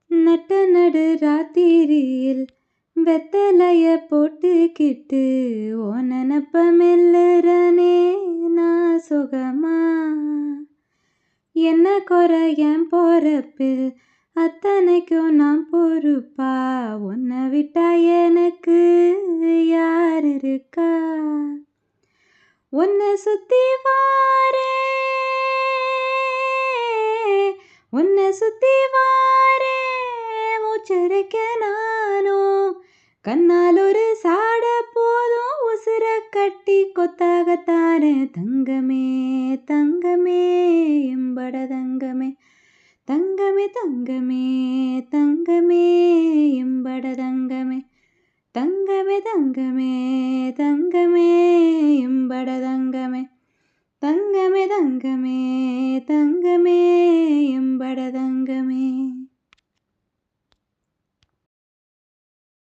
நட்ட நடு ராத்திரியில் வெத்தலைய போட்டுக்கிட்டு ஓ நெனப்ப மெல்லுறனே நான் சுகமா. என்ன குறை என் பொறப்பில் அத்தனைக்கும் நான் பொறுப்பா. உன்னை விட்டா எனக்கு யார் இருக்கா. உன்னை சுத்தி வாரே உன்னை சுத்தி வாரே மூச்சரைக்க நானும் கண்ணால் ஒரு சாட போதும் உசுர கட்டி கொத்தாகத்தானே. தங்கமே தங்கமே எம்பட தங்கமே தங்கமே தங்கமே தங்கமே எம்பட தங்கமே தங்கமே தங்கமே தங்கமே எம்பட தங்கமே தங்கமே தங்கமே தங்கமே எம்பட தங்கமே.